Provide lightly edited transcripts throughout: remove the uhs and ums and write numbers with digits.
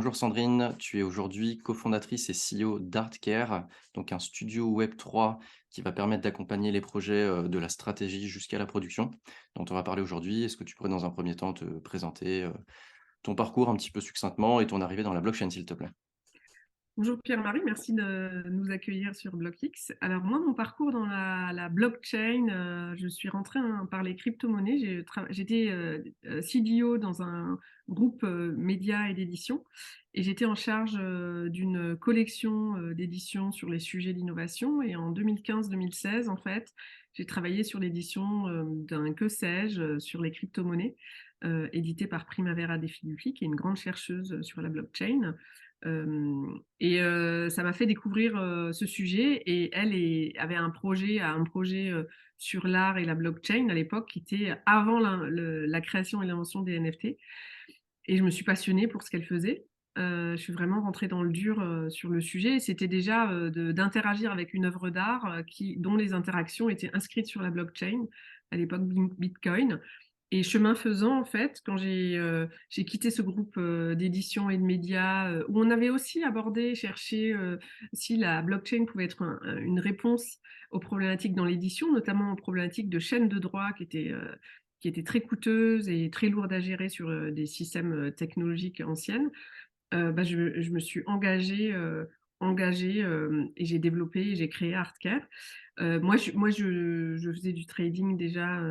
Bonjour Sandrine, tu es aujourd'hui cofondatrice et CEO d'Artcare, donc un studio Web3 qui va permettre d'accompagner les projets de la stratégie jusqu'à la production, dont on va parler aujourd'hui. Est-ce que tu pourrais dans un premier temps te présenter ton parcours un petit peu succinctement et ton arrivée dans la blockchain, s'il te plaît? Bonjour Pierre-Marie, merci de nous accueillir sur BlockX. Alors moi, mon parcours dans la blockchain, je suis rentrée par les crypto-monnaies. J'étais CDO dans un groupe média et d'édition et j'étais en charge d'une collection d'éditions sur les sujets d'innovation. Et en 2015-2016, en fait, j'ai travaillé sur l'édition d'un Que sais-je sur les crypto-monnaies, édité par Primavera De Filippi, qui est une grande chercheuse sur la blockchain. Ça m'a fait découvrir ce sujet et avait un projet sur l'art et la blockchain à l'époque qui était avant la création et l'invention des NFT. Et je me suis passionnée pour ce qu'elle faisait. Je suis vraiment rentrée dans le dur sur le sujet. C'était déjà d'interagir avec une œuvre d'art dont les interactions étaient inscrites sur la blockchain, à l'époque Bitcoin. Et chemin faisant, en fait, quand j'ai quitté ce groupe d'édition et de médias, où on avait aussi cherché si la blockchain pouvait être une réponse aux problématiques dans l'édition, notamment aux problématiques de chaîne de droit qui étaient très coûteuses et très lourdes à gérer sur des systèmes technologiques anciennes. Je me suis engagée et j'ai développé et j'ai créé Artcare. Je faisais du trading déjà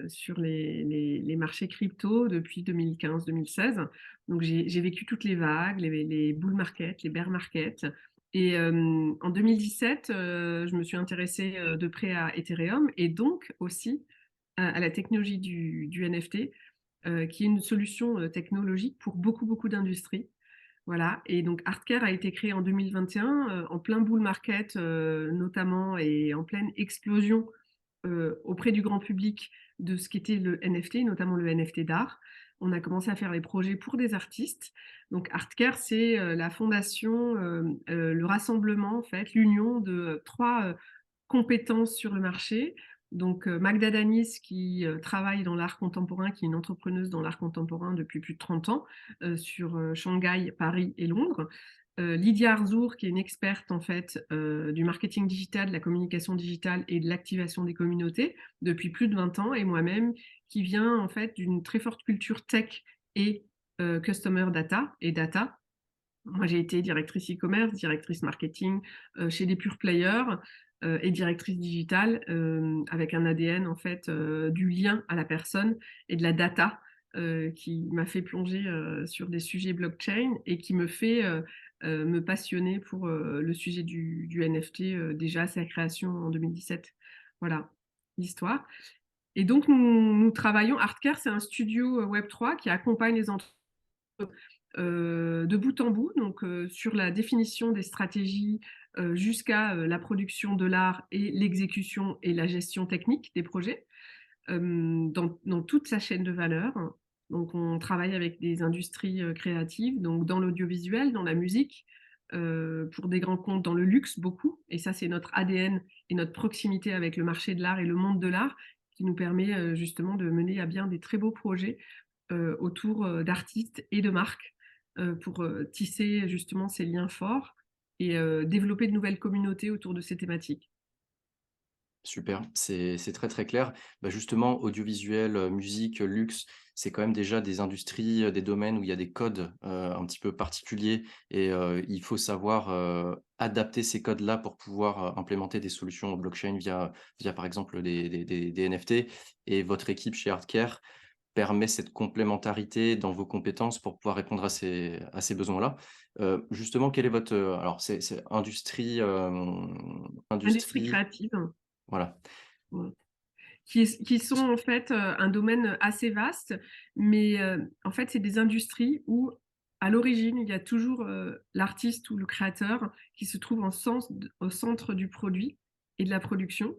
sur les marchés crypto depuis 2015-2016. Donc, j'ai vécu toutes les vagues, les bull markets, les bear markets. Et en 2017, je me suis intéressée de près à Ethereum et donc aussi à la technologie du NFT, qui est une solution technologique pour beaucoup d'industries. Voilà, et donc Artcare a été créé en 2021, en plein bull market notamment, et en pleine explosion auprès du grand public de ce qu'était le NFT, notamment le NFT d'art. On a commencé à faire les projets pour des artistes. Donc Artcare, c'est la fondation, le rassemblement, en fait, l'union de trois compétences sur le marché. Donc Magda Danis, qui travaille dans l'art contemporain, qui est une entrepreneuse dans l'art contemporain depuis plus de 30 ans, sur Shanghai, Paris et Londres. Lydia Arzour, qui est une experte en fait du marketing digital, de la communication digitale et de l'activation des communautés depuis plus de 20 ans, et moi-même qui vient en fait d'une très forte culture tech et customer data et data. Moi, j'ai été directrice e-commerce, directrice marketing chez des pure players et directrice digitale avec un ADN en fait du lien à la personne et de la data qui m'a fait plonger sur des sujets blockchain et qui me fait me passionner pour le sujet du NFT déjà à sa création en 2017. Voilà l'histoire. Et donc, nous travaillons, Artcare, c'est un studio Web3 qui accompagne les entreprises de bout en bout, donc sur la définition des stratégies jusqu'à la production de l'art et l'exécution et la gestion technique des projets dans toute sa chaîne de valeur. Donc on travaille avec des industries créatives, donc dans l'audiovisuel, dans la musique, pour des grands comptes dans le luxe beaucoup, et ça c'est notre ADN et notre proximité avec le marché de l'art et le monde de l'art qui nous permet justement de mener à bien des très beaux projets autour d'artistes et de marques pour tisser justement ces liens forts et développer de nouvelles communautés autour de ces thématiques. Super, c'est très, très clair. Bah, justement, audiovisuel, musique, luxe, c'est quand même déjà des industries, des domaines où il y a des codes, un petit peu particuliers et il faut savoir, adapter ces codes-là pour pouvoir, implémenter des solutions blockchain via par exemple des NFT et votre équipe chez Artcare permet cette complémentarité dans vos compétences pour pouvoir répondre à ces besoins-là. Justement, quelle est votre, alors c'est industrie, Industrie industrie créative, voilà. mmh, qui sont en fait un domaine assez vaste, mais en fait, c'est des industries où, à l'origine, il y a toujours l'artiste ou le créateur qui se trouve au centre du produit et de la production.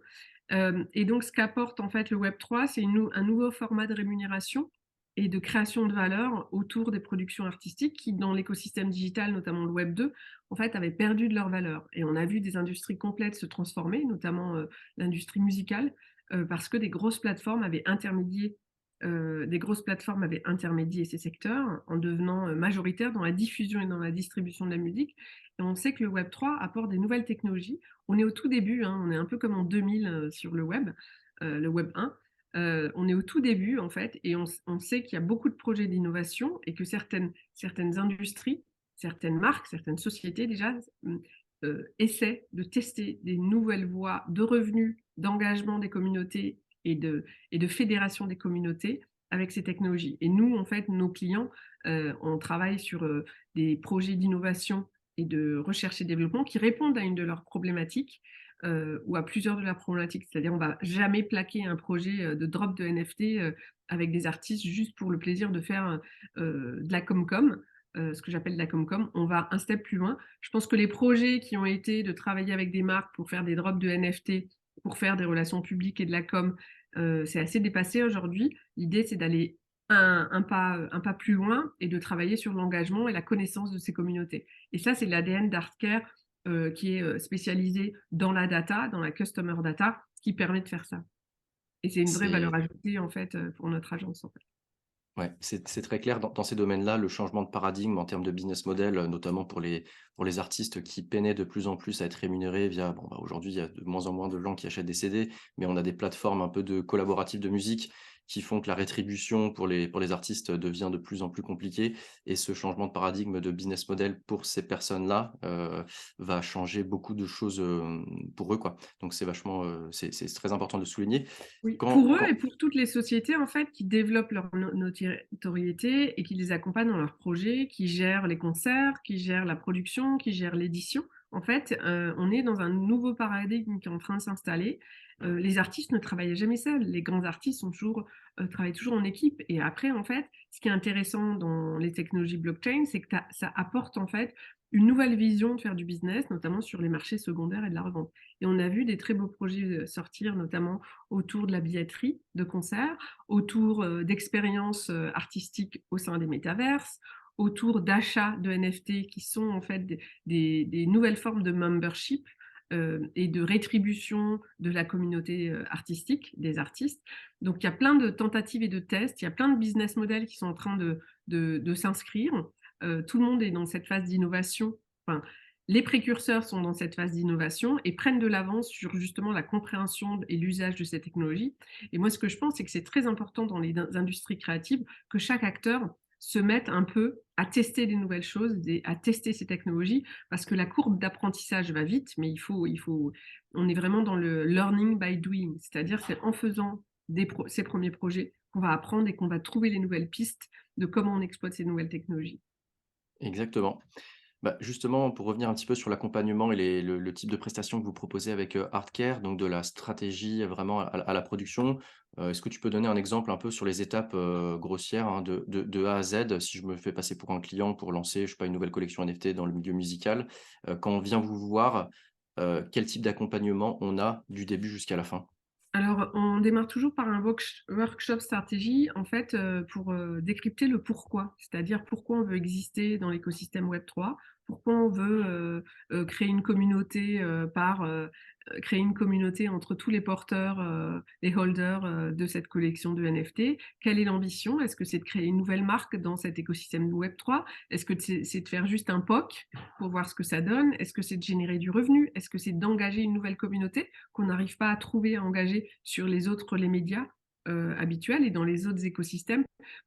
Et donc, ce qu'apporte en fait le Web3, c'est un nouveau format de rémunération et de création de valeur autour des productions artistiques qui, dans l'écosystème digital, notamment le Web2, en fait, avaient perdu de leur valeur. Et on a vu des industries complètes se transformer, notamment l'industrie musicale, parce que des grosses plateformes avaient intermédié des grosses plateformes avaient intermédié ces secteurs en devenant, majoritaires dans la diffusion et dans la distribution de la musique et on sait que le web 3 apporte des nouvelles technologies. On est au tout début, hein, on est un peu comme en 2000, sur le web 1. On est au tout début en fait et on sait qu'il y a beaucoup de projets d'innovation et que certaines industries, certaines marques, certaines sociétés déjà, essaient de tester des nouvelles voies de revenus, d'engagement des communautés et de fédération des communautés avec ces technologies. Et nous, en fait, nos clients, on travaille sur des projets d'innovation et de recherche et développement qui répondent à une de leurs problématiques ou à plusieurs de leurs problématiques. C'est-à-dire, on va jamais plaquer un projet de drop de NFT avec des artistes juste pour le plaisir de faire de la com-com. Ce que j'appelle de la com-com, on va un step plus loin. Je pense que les projets qui ont été de travailler avec des marques pour faire des drops de NFT, pour faire des relations publiques et de la com, c'est assez dépassé aujourd'hui. L'idée, c'est d'aller un pas plus loin et de travailler sur l'engagement et la connaissance de ces communautés. Et ça, c'est l'ADN d'Artcare qui est spécialisé dans la data, dans la customer data, qui permet de faire ça. Et c'est une vraie valeur C'est ajoutée, en fait, pour notre agence, en fait. Ouais, c'est très clair dans ces domaines-là, le changement de paradigme en termes de business model, notamment pour les artistes qui peinaient de plus en plus à être rémunérés via bon, bah, aujourd'hui, il y a de moins en moins de gens qui achètent des CD, mais on a des plateformes un peu de collaboratives de musique qui font que la rétribution pour les artistes devient de plus en plus compliquée et ce changement de paradigme de business model pour ces personnes-là, va changer beaucoup de choses, pour eux, quoi. Donc c'est vachement, c'est très important de le souligner. Oui, Quand pour eux et quand pour toutes les sociétés, en fait, qui développent leur notoriété et qui les accompagnent dans leurs projets, qui gèrent les concerts, qui gèrent la production, qui gèrent l'édition. En fait, on est dans un nouveau paradigme qui est en train de s'installer. Les artistes ne travaillent jamais seuls. Les grands artistes travaillent toujours en équipe et après, en fait, ce qui est intéressant dans les technologies blockchain, c'est que ça apporte, en fait, une nouvelle vision de faire du business, notamment sur les marchés secondaires et de la revente. Et on a vu des très beaux projets, sortir, notamment autour de la billetterie de concerts, autour d'expériences artistiques au sein des métaverses, autour d'achats de NFT qui sont en fait des nouvelles formes de membership et de rétribution de la communauté artistique, des artistes. Donc il y a plein de tentatives et de tests, il y a plein de business models qui sont en train de s'inscrire. Tout le monde est dans cette phase d'innovation. Enfin, les précurseurs sont dans cette phase d'innovation et prennent de l'avance sur justement la compréhension et l'usage de ces technologies. Et moi, ce que je pense, c'est que c'est très important dans les industries créatives que chaque acteur se mette un peu à tester des nouvelles choses, à tester ces technologies, parce que la courbe d'apprentissage va vite, mais on est vraiment dans le learning by doing, c'est-à-dire c'est en faisant ces premiers projets qu'on va apprendre et qu'on va trouver les nouvelles pistes de comment on exploite ces nouvelles technologies. exactement. Bah, justement, pour revenir un petit peu sur l'accompagnement et le type de prestations que vous proposez avec, Artcare, donc de la stratégie vraiment à la production, est-ce que tu peux donner un exemple un peu sur les étapes, grossières, hein, de A à Z? Si je me fais passer pour un client pour lancer, je sais pas, une nouvelle collection NFT dans le milieu musical, quand on vient vous voir, quel type d'accompagnement on a du début jusqu'à la fin? Alors, on démarre toujours par un workshop stratégie, en fait, pour, décrypter le pourquoi. C'est-à-dire pourquoi on veut exister dans l'écosystème Web3, pourquoi on veut, créer une communauté, créer une communauté entre tous les porteurs, les holders, de cette collection de NFT. Quelle est l'ambition? Est-ce que c'est de créer une nouvelle marque dans cet écosystème Web3? Est-ce que c'est de faire juste un POC pour voir ce que ça donne? Est-ce que c'est de générer du revenu? Est-ce que c'est d'engager une nouvelle communauté qu'on n'arrive pas à trouver, à engager sur les médias habituels et dans les autres écosystèmes?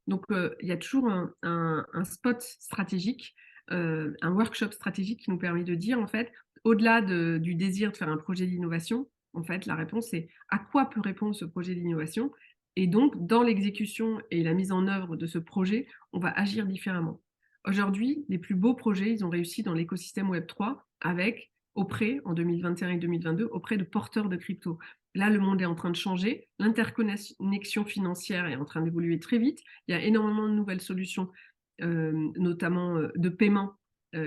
Donc, il y a toujours un spot stratégique, un workshop stratégique qui nous permet de dire, en fait, au-delà du désir de faire un projet d'innovation, en fait, la réponse est à quoi peut répondre ce projet d'innovation? Et donc, dans l'exécution et la mise en œuvre de ce projet, on va agir différemment. Aujourd'hui, les plus beaux projets, ils ont réussi dans l'écosystème Web3 en 2021 et 2022, auprès de porteurs de crypto. Là, le monde est en train de changer. L'interconnexion financière est en train d'évoluer très vite. Il y a énormément de nouvelles solutions, notamment de paiement,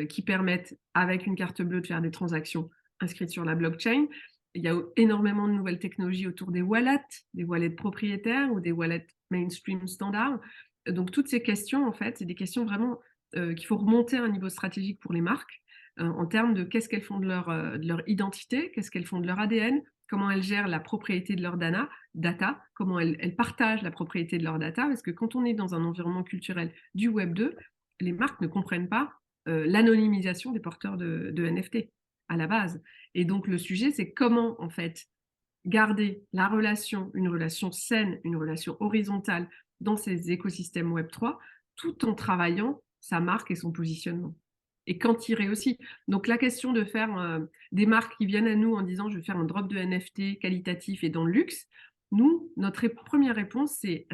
qui permettent, avec une carte bleue, de faire des transactions inscrites sur la blockchain. Il y a énormément de nouvelles technologies autour des wallets propriétaires ou des wallets mainstream standards. Donc, toutes ces questions, en fait, c'est des questions vraiment qu'il faut remonter à un niveau stratégique pour les marques, en termes de qu'est-ce qu'elles font de leur identité, qu'est-ce qu'elles font de leur ADN, comment elles gèrent la propriété de leur data, comment elles partagent la propriété de leur data, parce que quand on est dans un environnement culturel du Web 2, les marques ne comprennent pas l'anonymisation des porteurs de NFT à la base. Et donc le sujet, c'est comment en fait garder la relation, une relation saine, une relation horizontale dans ces écosystèmes Web3, tout en travaillant sa marque et son positionnement. Et qu'en tirer aussi. Donc la question de faire des marques qui viennent à nous en disant je vais faire un drop de NFT qualitatif et dans le luxe, nous, notre première réponse, c'est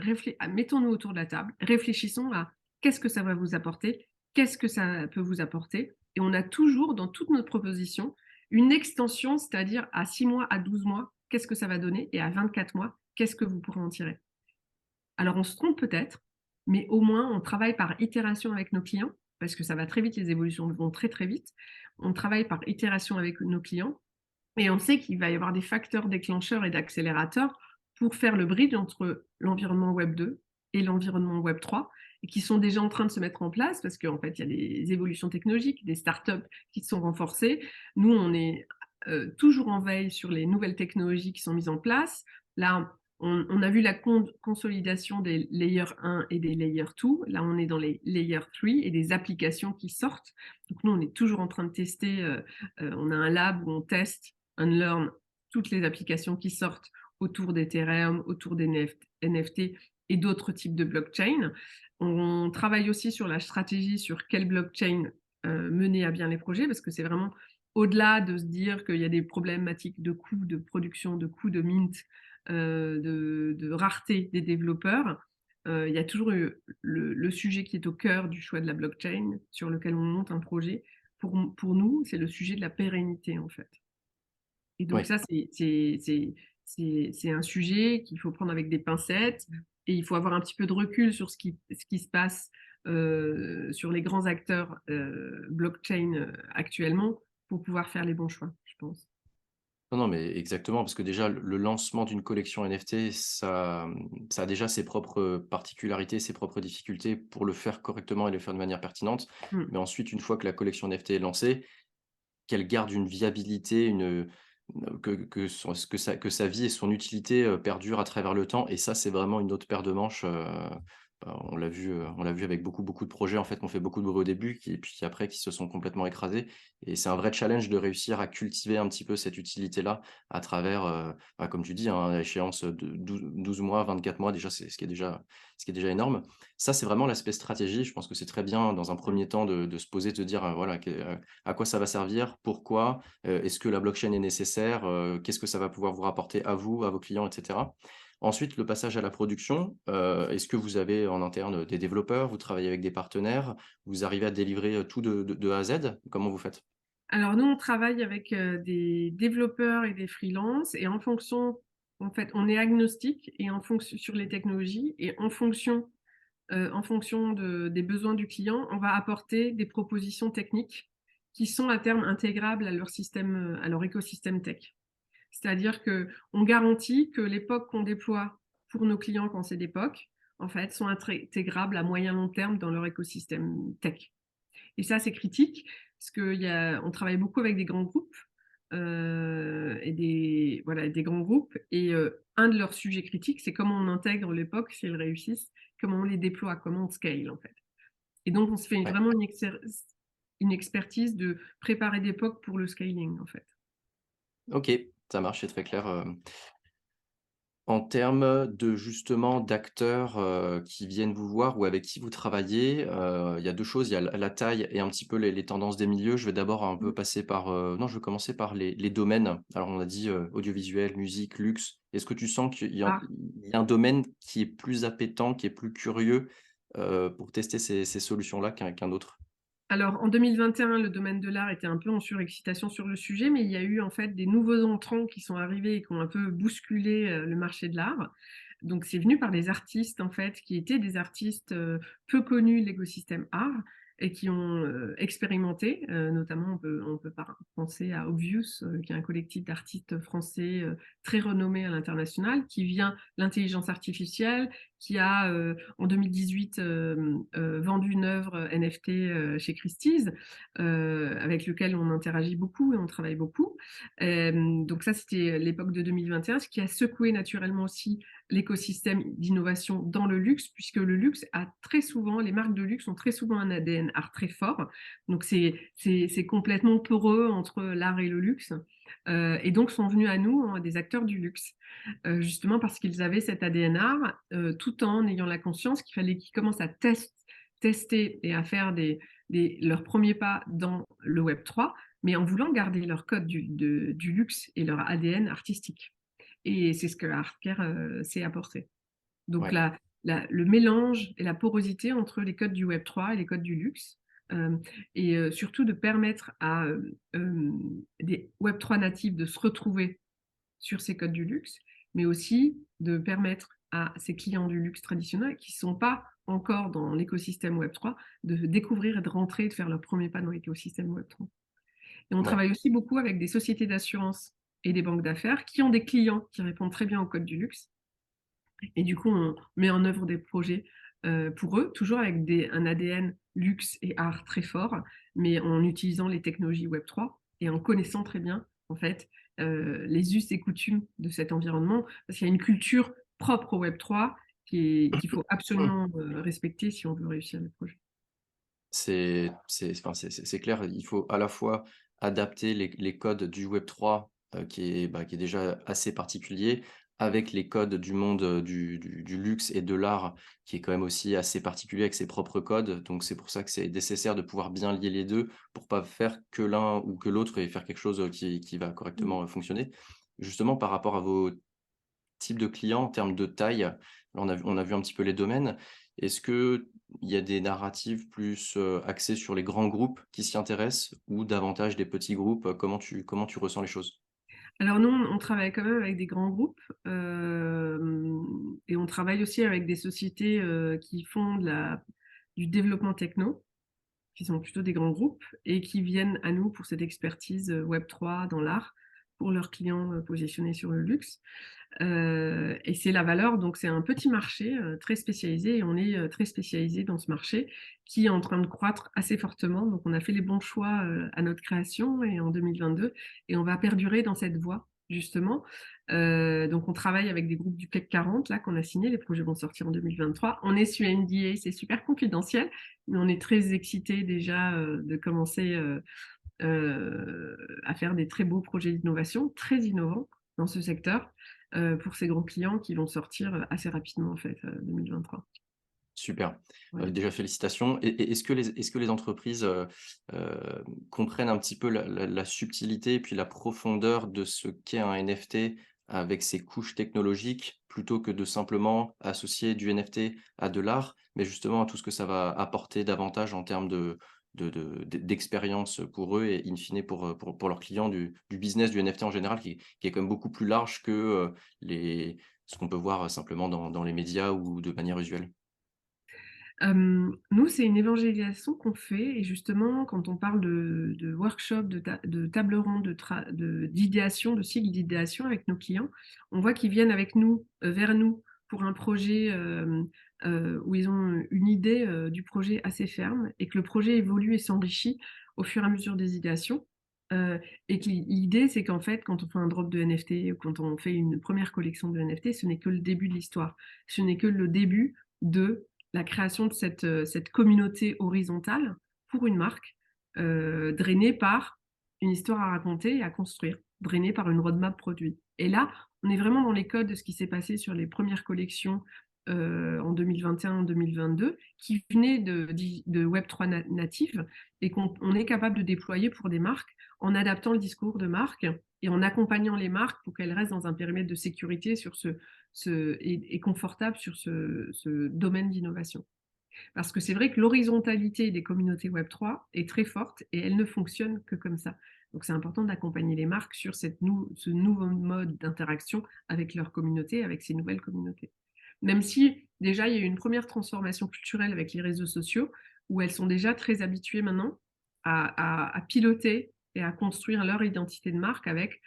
mettons-nous autour de la table, réfléchissons à qu'est-ce que ça va vous apporter, qu'est-ce que ça peut vous apporter. Et on a toujours dans toute notre proposition une extension, c'est-à-dire à 6 mois, à 12 mois, qu'est-ce que ça va donner, et à 24 mois, qu'est-ce que vous pourrez en tirer. Alors on se trompe peut-être, mais au moins on travaille par itération avec nos clients, parce que ça va très vite, les évolutions vont très très vite. On travaille par itération avec nos clients, et on sait qu'il va y avoir des facteurs déclencheurs et d'accélérateurs pour faire le bridge entre l'environnement Web 2 et l'environnement Web 3, et qui sont déjà en train de se mettre en place, parce qu'en fait, il y a des évolutions technologiques, des startups qui se sont renforcées. Nous, on est toujours en veille sur les nouvelles technologies qui sont mises en place. Là, on a vu la consolidation des layer 1 et des layer 2. Là, on est dans les layer 3 et des applications qui sortent. Donc, nous, on est toujours en train de tester. On a un lab où on teste, unlearn toutes les applications qui sortent autour d'Ethereum, autour des NFT et d'autres types de blockchain. On travaille aussi sur la stratégie sur quelle blockchain mener à bien les projets, parce que c'est vraiment au-delà de se dire qu'il y a des problématiques de coûts de production, de coûts de mint, de rareté des développeurs. Il y a toujours le sujet qui est au cœur du choix de la blockchain sur lequel on monte un projet. Pour nous, c'est le sujet de la pérennité, en fait. Et donc Oui. ça, c'est un sujet qu'il faut prendre avec des pincettes, et il faut avoir un petit peu de recul sur ce qui se passe sur les grands acteurs blockchain actuellement pour pouvoir faire les bons choix, je pense. Non, non, mais exactement, parce que déjà, le lancement d'une collection NFT, ça a déjà ses propres particularités, ses propres difficultés pour le faire correctement et le faire de manière pertinente. Mmh. Mais ensuite, une fois que la collection NFT est lancée, qu'elle garde une viabilité, que sa vie et son utilité, perdurent à travers le temps, et ça, c'est vraiment une autre paire de manches, bah, on l'a vu avec beaucoup, beaucoup de projets, en fait, qui ont fait beaucoup de bruit au début, qui et puis après qui se sont complètement écrasés, et c'est un vrai challenge de réussir à cultiver un petit peu cette utilité-là à travers, bah, comme tu dis, hein, à échéance de 12 mois, 24 mois, déjà, c'est ce qui est déjà énorme. Ça, c'est vraiment l'aspect stratégie. Je pense que c'est très bien, dans un Mmh. premier temps, de se poser, de dire, voilà, à quoi ça va servir? Pourquoi? Est-ce que la blockchain est nécessaire? Qu'est-ce que ça va pouvoir vous rapporter à vous, à vos clients, et cetera? Ensuite, le passage à la production, est-ce que vous avez en interne des développeurs? Vous travaillez avec des partenaires? Vous arrivez à délivrer, tout de A à Z? Comment vous faites? Alors nous, on travaille avec des développeurs et des freelances, et en fait, on est agnostique et en fonction sur les technologies, et en fonction des besoins du client, on va apporter des propositions techniques qui sont à terme intégrables à leur système, à leur écosystème tech. C'est-à-dire qu'on garantit que les POC qu'on déploie pour nos clients quand c'est des POC, en fait, sont intégrables à moyen long terme dans leur écosystème tech. Et ça, c'est critique parce qu'on travaille beaucoup avec des grands groupes et des grands groupes. Et un de leurs sujets critiques, c'est comment on intègre les POC si elles réussissent, comment on les déploie, comment on scale en fait. Et donc, on se fait Ouais, vraiment une expertise de préparer des POC pour le scaling en fait. OK, ça marche, c'est très clair. En termes de justement d'acteurs, qui viennent vous voir ou avec qui vous travaillez, il y a 2 choses, il y a la taille et un petit peu les tendances des milieux. Je vais d'abord un peu passer par, non, je vais commencer par les domaines. Alors on a dit, audiovisuel, musique, luxe. Est-ce que tu sens Ah, il y a un domaine qui est plus appétant, qui est plus curieux, pour tester ces solutions-là qu'un autre? alors en 2021, le domaine de l'art était un peu en surexcitation sur le sujet, mais il y a eu en fait des nouveaux entrants qui sont arrivés et qui ont un peu bousculé, le marché de l'art. Donc c'est venu par des artistes en fait, qui étaient des artistes, peu connus de l'écosystème art, et qui ont, expérimenté, notamment on peut penser à Obvious, qui est un collectif d'artistes français, très renommé à l'international, qui vient l'intelligence artificielle, qui a, en 2018, vendu une œuvre NFT, chez Christie's, avec lequel on interagit beaucoup et on travaille beaucoup. Donc ça, c'était l'époque de 2021, ce qui a secoué naturellement aussi l'écosystème d'innovation dans le luxe, puisque le luxe a très souvent, les marques de luxe ont très souvent un ADN art très fort. Donc c'est complètement poreux entre l'art et le luxe. Et donc sont venus à nous, hein, des acteurs du luxe, justement parce qu'ils avaient cet ADN art, tout en ayant la conscience qu'il fallait qu'ils commencent à tester et à faire leurs premiers pas dans le Web 3, mais en voulant garder leur code du luxe et leur ADN artistique. Et c'est ce que Artcare s'est apporté. Donc Ouais, le mélange et la porosité entre les codes du Web 3 et les codes du luxe, et surtout de permettre à des Web 3 natifs de se retrouver sur ces codes du luxe, mais aussi de permettre à ces clients du luxe traditionnel qui ne sont pas encore dans l'écosystème Web 3 de découvrir et de rentrer, de faire leur premier pas dans l'écosystème Web 3. Et on ouais. travaille aussi beaucoup avec des sociétés d'assurance et des banques d'affaires qui ont des clients qui répondent très bien au code du luxe. Et du coup, on met en œuvre des projets pour eux, toujours avec un ADN luxe et art très fort, mais en utilisant les technologies Web 3 et en connaissant très bien, en fait, les us et coutumes de cet environnement, parce qu'il y a une culture propre au Web 3 qu'il faut absolument respecter si on veut réussir le projet. Enfin, c'est clair, il faut à la fois adapter les codes du web 3, qui est déjà assez particulier, avec les codes du monde, du luxe et de l'art, qui est quand même aussi assez particulier avec ses propres codes. Donc c'est pour ça que c'est nécessaire de pouvoir bien lier les 2 pour pas faire que l'un ou que l'autre et faire quelque chose, qui va correctement, fonctionner. Justement par rapport à vos type de client en termes de taille? Là, on a vu un petit peu les domaines. Est-ce qu'il y a des narratives plus, axées sur les grands groupes qui s'y intéressent ou davantage des petits groupes? Comment tu ressens les choses? Alors nous, on travaille quand même avec des grands groupes, et on travaille aussi avec des sociétés, qui font du développement techno, qui sont plutôt des grands groupes et qui viennent à nous pour cette expertise, Web 3 dans l'art, pour leurs clients, positionnés sur le luxe. Et c'est la valeur, donc c'est un petit marché, très spécialisé et on est, très spécialisé dans ce marché qui est en train de croître assez fortement. Donc on a fait les bons choix, à notre création et en 2022 et on va perdurer dans cette voie justement. Donc on travaille avec des groupes du CAC 40 là qu'on a signé, les projets vont sortir en 2023. On est sur NDA, c'est super confidentiel, mais on est très excités déjà, de commencer, à faire des très beaux projets d'innovation, très innovants dans ce secteur, pour ces gros clients qui vont sortir, assez rapidement en fait, 2023. Super. Voilà. Déjà félicitations et est-ce que les entreprises, comprennent un petit peu la subtilité et puis la profondeur de ce qu'est un NFT avec ses couches technologiques, plutôt que de simplement associer du NFT à de l'art, mais justement à tout ce que ça va apporter davantage en termes d'expérience pour eux et in fine pour leurs clients du business du NFT en général qui est quand même beaucoup plus large que, les ce qu'on peut voir simplement dans les médias ou de manière usuelle? Nous, c'est une évangélisation qu'on fait et justement, quand on parle de workshop, de table ronde, d'idéation, de cycle d'idéation avec nos clients, on voit qu'ils viennent avec nous, vers nous pour un projet, où ils ont une idée, du projet assez ferme et que le projet évolue et s'enrichit au fur et à mesure des idéations. Et que l'idée, c'est qu'en fait, quand on fait un drop de NFT ou quand on fait une première collection de NFT, ce n'est que le début de l'histoire. Ce n'est que le début de la création de cette communauté horizontale pour une marque, drainée par une histoire à raconter et à construire, drainée par une roadmap produit. Et là, on est vraiment dans les codes de ce qui s'est passé sur les premières collections, en 2021-2022, qui venaient de Web3 native et qu'on est capable de déployer pour des marques en adaptant le discours de marque et en accompagnant les marques pour qu'elles restent dans un périmètre de sécurité et confortable sur ce domaine d'innovation. Parce que c'est vrai que l'horizontalité des communautés Web3 est très forte et elle ne fonctionne que comme ça. Donc c'est important d'accompagner les marques sur ce nouveau mode d'interaction avec leur communauté, avec ces nouvelles communautés. Même si déjà il y a eu une première transformation culturelle avec les réseaux sociaux, où elles sont déjà très habituées maintenant à piloter et à construire leur identité de marque avec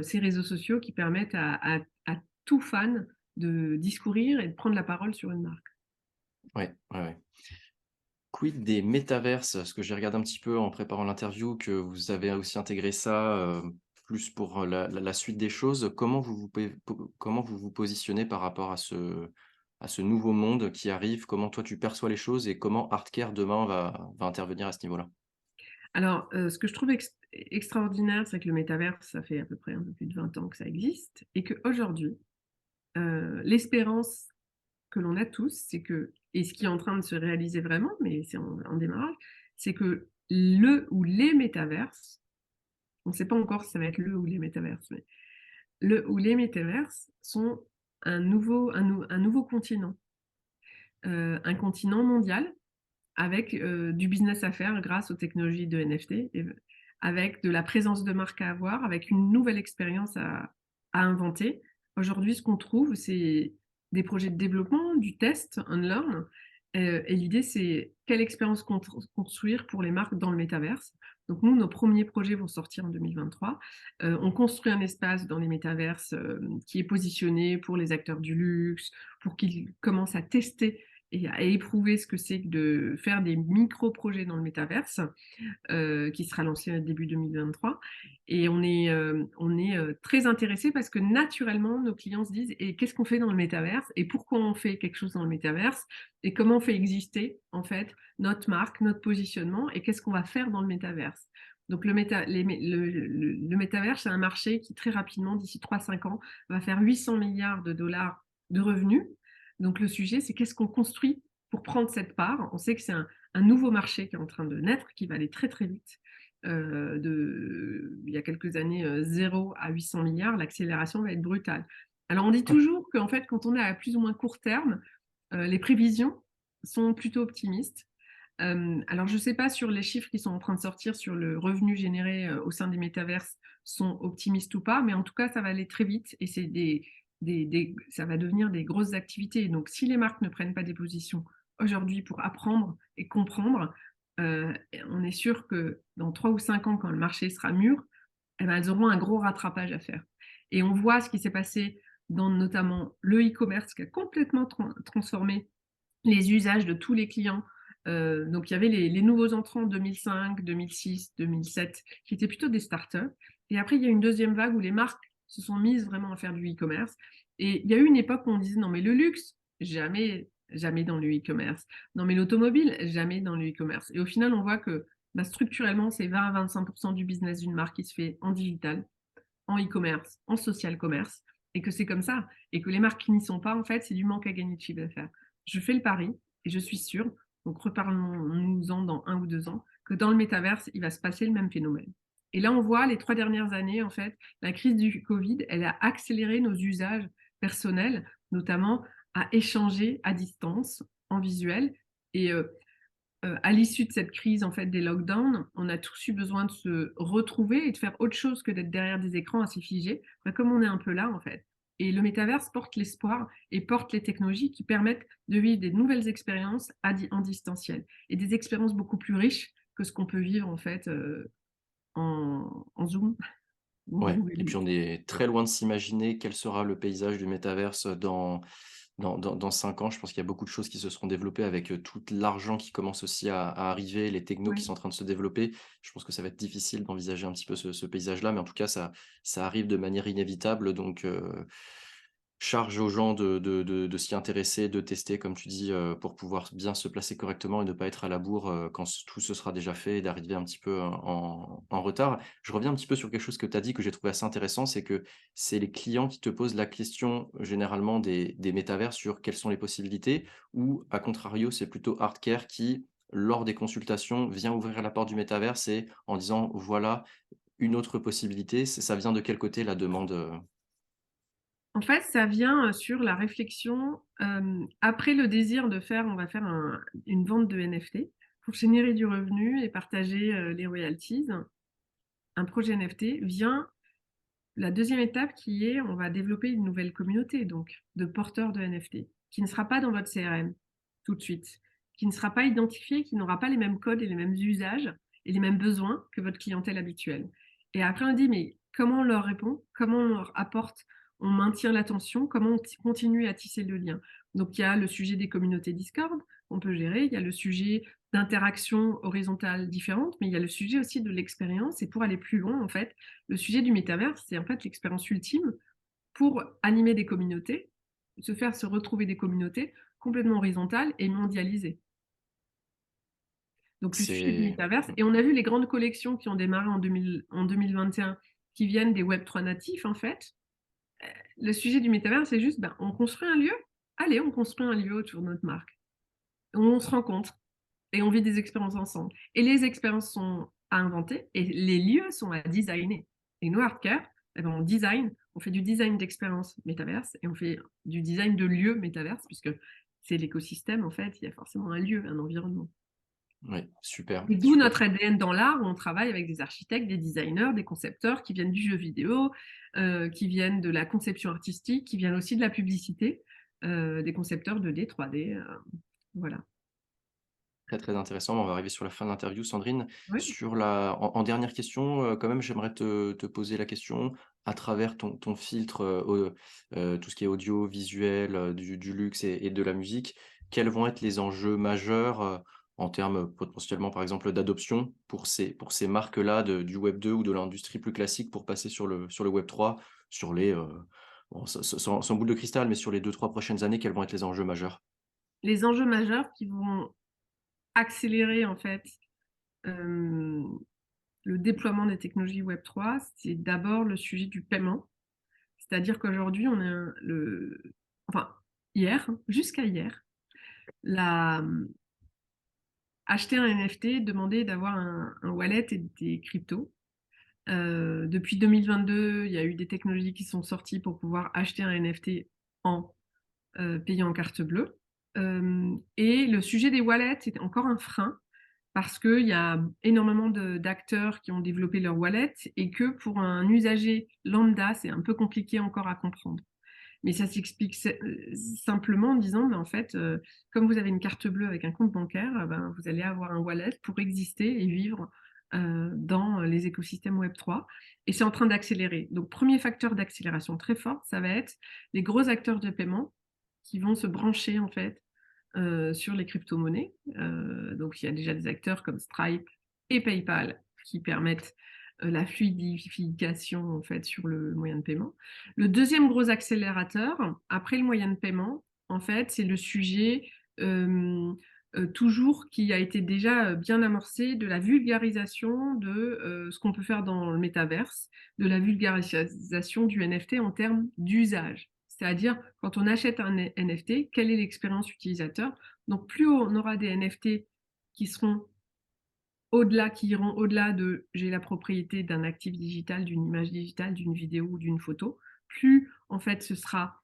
ces réseaux sociaux qui permettent à tout fan de discourir et de prendre la parole sur une marque. Ouais, ouais, ouais. Quid des métaverses? Parce que j'ai regardé un petit peu en préparant l'interview que vous avez aussi intégré ça, plus pour la suite des choses. Comment vous vous positionnez par rapport à ce nouveau monde qui arrive? Comment toi tu perçois les choses et comment Artcare demain va intervenir à ce niveau-là? Alors, ce que je trouve extraordinaire, c'est que le métavers, ça fait à peu près un peu plus de 20 ans que ça existe et qu'aujourd'hui, l'espérance que l'on a tous, c'est que et ce qui est en train de se réaliser vraiment, mais c'est en démarrage, c'est que le ou les métaverses, on ne sait pas encore si ça va être le ou les métaverses, mais le ou les métaverses sont un nouveau continent, un continent mondial avec, du business à faire grâce aux technologies de NFT et avec de la présence de marque à avoir, avec une nouvelle expérience à inventer. Aujourd'hui, ce qu'on trouve, c'est des projets de développement, du test and learn, et l'idée, c'est quelle expérience construire pour les marques dans le métaverse. Donc nous, nos premiers projets vont sortir en 2023. On construit un espace dans les métaverses, qui est positionné pour les acteurs du luxe, pour qu'ils commencent à tester et à éprouver ce que c'est que de faire des micro-projets dans le métaverse, qui sera lancé début 2023. Et on est très intéressés parce que naturellement, nos clients se disent: «Et qu'est-ce qu'on fait dans le métaverse? Et pourquoi on fait quelque chose dans le métaverse? Et comment on fait exister, en fait, notre marque, notre positionnement? Et qu'est-ce qu'on va faire dans le métaverse?» Donc le métaverse, c'est un marché qui très rapidement, d'ici 3-5 ans, va faire 800 milliards de dollars de revenus. Donc le sujet, c'est qu'est-ce qu'on construit pour prendre cette part? On sait que c'est un nouveau marché qui est en train de naître, qui va aller très, très vite. Il y a quelques années, 0 à 800 milliards, l'accélération va être brutale. Alors on dit Ouais. toujours qu'en fait, quand on est à plus ou moins court terme, les prévisions sont plutôt optimistes. Alors je ne sais pas sur les chiffres qui sont en train de sortir sur le revenu généré, au sein des métaverses sont optimistes ou pas, mais en tout cas, ça va aller très vite et c'est ça va devenir des grosses activités. Donc si les marques ne prennent pas des positions aujourd'hui pour apprendre et comprendre, on est sûr que dans 3 ou 5 ans, quand le marché sera mûr, eh ben, elles auront un gros rattrapage à faire. Et on voit ce qui s'est passé dans notamment le e-commerce qui a complètement transformé les usages de tous les clients. Donc il y avait les nouveaux entrants 2005, 2006, 2007 qui étaient plutôt des startups. Et après, il y a une deuxième vague où les marques se sont mises vraiment à faire du e-commerce. Et il y a eu une époque où on disait non, mais le luxe, jamais, jamais dans le e-commerce. Non, mais l'automobile, jamais dans le e-commerce. Et au final, on voit que bah, structurellement, c'est 20 à 25% du business d'une marque qui se fait en digital, en e-commerce, en social commerce. Et que c'est comme ça. Et que les marques qui n'y sont pas, en fait, c'est du manque à gagner de chiffre d'affaires. Je fais le pari, et je suis sûre, donc reparlons-nous-en dans 1 ou 2 ans, que dans le métaverse, il va se passer le même phénomène. Et là, on voit les 3 dernières années, en fait, la crise du Covid, elle a accéléré nos usages personnels, notamment à échanger à distance, en visuel. Et à l'issue de cette crise, en fait, des lockdowns, on a tous eu besoin de se retrouver et de faire autre chose que d'être derrière des écrans assez figés, bah, comme on est un peu là, en fait. Et le métaverse porte l'espoir et porte les technologies qui permettent de vivre des nouvelles expériences en distanciel et des expériences beaucoup plus riches que ce qu'on peut vivre, en fait, en Zoom ou en Ouais, Google et puis Meet. on est très loin de s'imaginer quel sera le paysage du métaverse dans 5 ans. Je pense qu'il y a beaucoup de choses qui se seront développées avec, tout l'argent qui commence aussi à arriver, les technos qui Ouais. sont en train de se développer. Je pense que ça va être difficile d'envisager un petit peu ce paysage-là, mais en tout cas ça arrive de manière inévitable donc charge aux gens de s'y intéresser, de tester comme tu dis, pour pouvoir bien se placer correctement et ne pas être à la bourre, quand tout ce sera déjà fait et d'arriver un petit peu en retard. Je reviens un petit peu sur quelque chose que tu as dit que j'ai trouvé assez intéressant, c'est que c'est les clients qui te posent la question généralement des métavers sur quelles sont les possibilités ou à contrario, c'est plutôt Artcare qui, lors des consultations, vient ouvrir la porte du métavers et en disant: «Voilà une autre possibilité». Ça vient de quel côté la demande, En fait, ça vient, sur la réflexion, après le désir de faire on va faire une vente de NFT pour générer du revenu et partager, les royalties. Un projet NFT vient la deuxième étape qui est, on va développer une nouvelle communauté donc de porteurs de NFT, qui ne sera pas dans votre CRM tout de suite, qui ne sera pas identifié, qui n'aura pas les mêmes codes et les mêmes usages et les mêmes besoins que votre clientèle habituelle. Et après on dit: «Mais comment on leur répond? Comment on leur apporte on maintient l'attention, comment on continue à tisser le lien. Donc il y a le sujet des communautés Discord qu'on peut gérer, il y a le sujet d'interactions horizontales différentes, mais il y a le sujet aussi de l'expérience et pour aller plus loin, en fait, le sujet du métavers, c'est en fait l'expérience ultime pour animer des communautés, se retrouver des communautés complètement horizontales et mondialisées. Donc le sujet du C'est métaverse mmh, et on a vu les grandes collections qui ont démarré en 2021 qui viennent des Web3 natifs en fait. Le sujet du métavers, c'est juste, ben, on construit un lieu, allez, on construit un lieu autour de notre marque. On se rencontre et on vit des expériences ensemble. Et les expériences sont à inventer et les lieux sont à designer. Et nous, Artcare, eh ben, on fait du design d'expérience métaverse et on fait du design de lieux métaverse puisque c'est l'écosystème en fait, il y a forcément un lieu, un environnement. oui, super, Et d'où super. notre ADN dans l'art, où on travaille avec des architectes, des designers, des concepteurs qui viennent du jeu vidéo, qui viennent de la conception artistique, qui viennent aussi de la publicité, des concepteurs 2D, 3D, voilà. Très, très intéressant. On va arriver sur la fin de l'interview, Sandrine. Ouais. Sur la en dernière question, quand même, j'aimerais te poser la question, à travers ton filtre, tout ce qui est audio, visuel, du luxe et de la musique, quels vont être les enjeux majeurs, en termes, potentiellement, par exemple, d'adoption pour ces marques-là du web 2 ou de l'industrie plus classique pour passer sur le web 3, sur les, bon, sans boule de cristal, mais sur les 2-3 prochaines années, quels vont être les enjeux majeurs? Les enjeux majeurs qui vont accélérer en fait, hem, le déploiement des technologies Web3, c'est d'abord le sujet du paiement. C'est-à-dire qu'aujourd'hui, on a le enfin, hier, jusqu'à hier, la, acheter un NFT demandait d'avoir un wallet et des cryptos. Depuis 2022, il y a eu des technologies qui sont sorties pour pouvoir acheter un NFT en payant en carte bleue. Et le sujet des wallets est encore un frein parce qu'il y a énormément d'acteurs qui ont développé leur wallet et que pour un usager lambda, c'est un peu compliqué encore à comprendre. Mais ça s'explique simplement en disant, ben, en fait, comme vous avez une carte bleue avec un compte bancaire, ben, vous allez avoir un wallet pour exister et vivre dans les écosystèmes Web3. Et c'est en train d'accélérer. Donc, premier facteur d'accélération très fort, ça va être les gros acteurs de paiement qui vont se brancher en fait sur les crypto-monnaies. Donc, il y a déjà des acteurs comme Stripe et PayPal qui permettent la fluidification en fait sur le moyen de paiement. Le deuxième gros accélérateur, après le moyen de paiement, en fait, c'est le sujet toujours qui a été déjà bien amorcé de la vulgarisation de ce qu'on peut faire dans le métaverse, de la vulgarisation du NFT en termes d'usage. C'est-à-dire, quand on achète un NFT, quelle est l'expérience utilisateur? Donc, plus on aura des NFT qui seront au-delà, qui iront au-delà de j'ai la propriété d'un actif digital, d'une image digitale, d'une vidéo ou d'une photo, plus en fait ce sera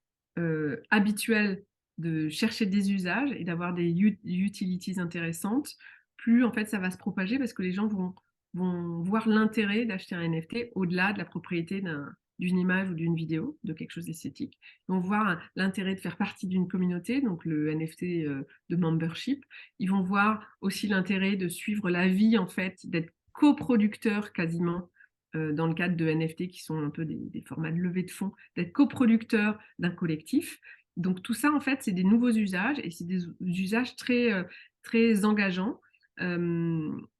habituel de chercher des usages et d'avoir des utilities intéressantes, plus en fait ça va se propager parce que les gens vont voir l'intérêt d'acheter un NFT au-delà de la propriété d'une image ou d'une vidéo, de quelque chose d'esthétique. Ils vont voir l'intérêt de faire partie d'une communauté, donc le NFT de membership. Ils vont voir aussi l'intérêt de suivre la vie, en fait, d'être coproducteur quasiment dans le cadre de NFT qui sont un peu des formats de levée de fonds, d'être coproducteur d'un collectif. Donc tout ça, en fait, c'est des nouveaux usages et c'est des usages très engageants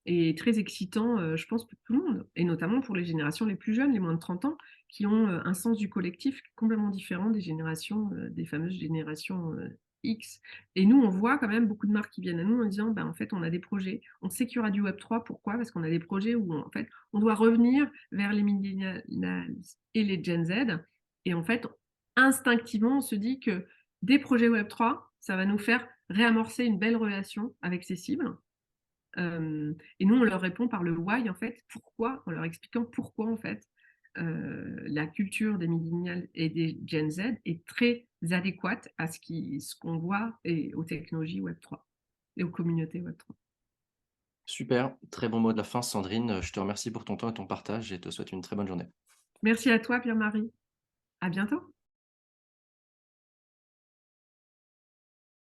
et très excitants, je pense, pour tout le monde, et notamment pour les générations les plus jeunes, les moins de 30 ans, qui ont un sens du collectif complètement différent des générations, des fameuses générations X. Et nous, on voit quand même beaucoup de marques qui viennent à nous en disant, ben, en fait, on a des projets, on sait qu'il y aura du Web3. Pourquoi? Parce qu'on a des projets où, en fait, on doit revenir vers les millennials et les Gen Z. Et en fait, instinctivement, on se dit que des projets Web3, ça va nous faire réamorcer une belle relation avec ces cibles. Et nous, on leur répond par le why, en fait, pourquoi, en leur expliquant pourquoi, en fait, la culture des millennials et des Gen Z est très adéquate à ce qu'on voit et aux technologies Web3 et aux communautés Web3. Super, très bon mot de la fin, Sandrine. Je te remercie pour ton temps et ton partage et te souhaite une très bonne journée. Merci à toi, Pierre-Marie. À bientôt.